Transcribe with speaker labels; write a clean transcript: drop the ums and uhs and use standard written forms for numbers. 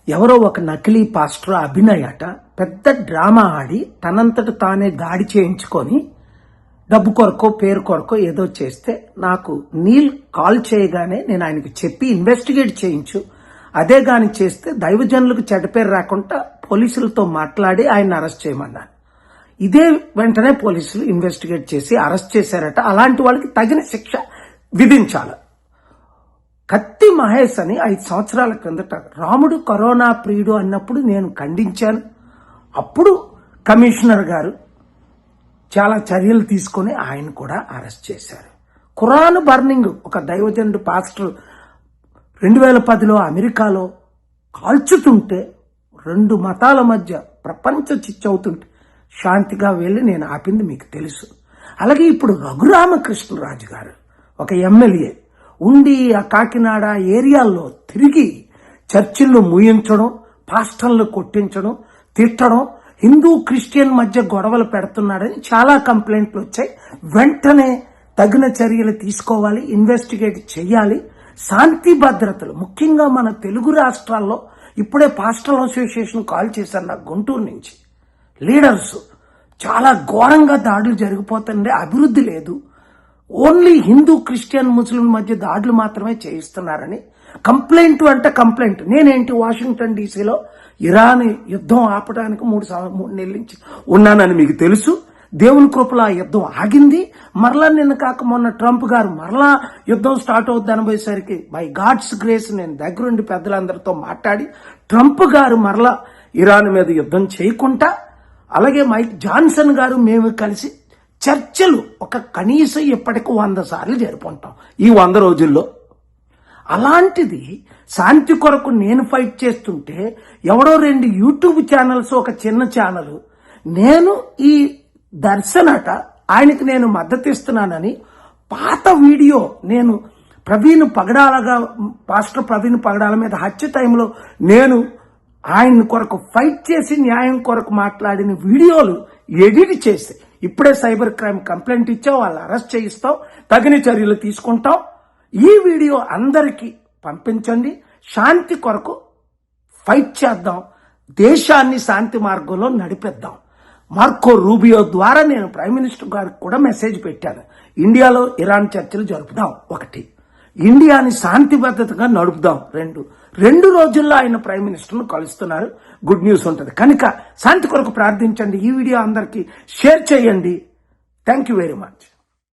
Speaker 1: ఎవరో ఒక నకిలీ పాస్టర్ అభినయ్ అట పెద్ద డ్రామా ఆడి తనంతట తానే దాడి చేయించుకొని డబ్బు కొరకో పేరు కొరకో ఏదో చేస్తే నాకు నీల్ కాల్ చేయగానే నేను ఆయనకు చెప్పి ఇన్వెస్టిగేట్ చేయించు, అదే గాని చేస్తే దైవజనులకు చెడ్డ పేరు రాకుండా పోలీసులతో మాట్లాడి ఆయన అరెస్ట్ చేయమన్నాను. ఇదే వెంటనే పోలీసులు ఇన్వెస్టిగేట్ చేసి అరెస్ట్ చేశారట. అలాంటి వాళ్ళకి తగిన శిక్ష విధించాలి. కత్తి మహేష్ అని 5 సంవత్సరాల క్రిందట రాముడు కరోనా ప్రియుడు అన్నప్పుడు నేను ఖండించాను. అప్పుడు కమిషనర్ గారు చాలా చర్యలు తీసుకొని ఆయన కూడా అరెస్ట్ చేశారు. ఖురాన్ బర్నింగ్ ఒక దైవజనుడు పాస్టర్ 2010లో అమెరికాలో కాల్చుతుంటే 2 మతాల మధ్య ప్రపంచ చిచ్చవుతుంటే శాంతిగా వెళ్ళి నేను ఆపింది మీకు తెలుసు. అలాగే ఇప్పుడు రఘురామకృష్ణరాజు గారు ఒక ఎమ్మెల్యే ఉండి ఆ కాకినాడ ఏరియాల్లో తిరిగి చర్చిల్లో మూయించడం, పాస్టర్లు కొట్టించడం, తిట్టడం, హిందూ క్రిస్టియన్ మధ్య గొడవలు పెడుతున్నాడని చాలా కంప్లైంట్లు వచ్చాయి. వెంటనే తగిన చర్యలు తీసుకోవాలి, ఇన్వెస్టిగేట్ చేయాలి. శాంతి భద్రతలు ముఖ్యంగా మన తెలుగు రాష్ట్రాల్లో ఇప్పుడే పాస్టల్ అసోసియేషన్ కాల్ చేశారు నాకు గుంటూరు నుంచి. లీడర్స్ చాలా ఘోరంగా దాడులు జరిగిపోతుండే, అభివృద్ధి లేదు, ఓన్లీ హిందూ క్రిస్టియన్ ముస్లిం మధ్య దాడులు మాత్రమే చేయిస్తున్నారని కంప్లైంట్ అంటే కంప్లైంట్. నేనేంటి వాషింగ్టన్ డీసీలో ఇరాన్ యుద్ధం ఆపడానికి 3 నెలల నుంచి ఉన్నానని మీకు తెలుసు. దేవుని కృపలో ఆ యుద్ధం ఆగింది. మరలా నిన్న కాక మొన్న ట్రంప్ గారు మరలా యుద్ధం స్టార్ట్ అవుద్ది అనబోయేసరికి బై గాడ్స్ గ్రేస్ నేను దగ్గరుండి పెద్దలందరితో మాట్లాడి ట్రంప్ గారు మరలా ఇరాన్ మీద యుద్ధం చేయకుండా, అలాగే మైక్ జాన్సన్ గారు మేము కలిసి చర్చలు ఒక కనీసం ఇప్పటికి 100 సార్లు జరుపుకుంటాం ఈ 100 రోజుల్లో. అలాంటిది శాంతి కొరకు నేను ఫైట్ చేస్తుంటే ఎవడో 2 యూట్యూబ్ ఛానల్స్, ఒక చిన్న ఛానల్, నేను ఈ దర్శనట ఆయనకి నేను మద్దతు ఇస్తున్నానని పాత వీడియో, నేను ప్రవీణ్ పగడాలగా పాస్టర్ ప్రవీణ్ పగడాల మీద హత్య టైంలో నేను ఆయన కొరకు ఫైట్ చేసి న్యాయం కొరకు మాట్లాడిన వీడియోలు ఎడిట్ చేసి ఇప్పుడే సైబర్ క్రైమ్ కంప్లైంట్ ఇచ్చాం, వాళ్ళు అరెస్ట్ చేయిస్తాం, తగిన చర్యలు తీసుకుంటాం. ఈ వీడియో అందరికీ పంపించండి. శాంతి కొరకు ఫైట్ చేద్దాం, దేశాన్ని శాంతి మార్గంలో నడిపిద్దాం. మార్కో రూబియో ద్వారా నేను ప్రైమ్ మినిస్టర్ గారికి కూడా మెసేజ్ పెట్టాను. ఇండియాలో ఇరాన్ చర్చలు జరుపుదాం 1, ఇండియాని శాంతి భద్రతగా నడుపుదాం 2 రోజుల్లో ఆయన ప్రైమ్ మినిస్టర్ను కలుస్తున్నారు. గుడ్ న్యూస్ ఉంటుంది కనుక శాంతి కొరకు ప్రార్థించండి. ఈ వీడియో అందరికీ షేర్ చేయండి. Thank you very much.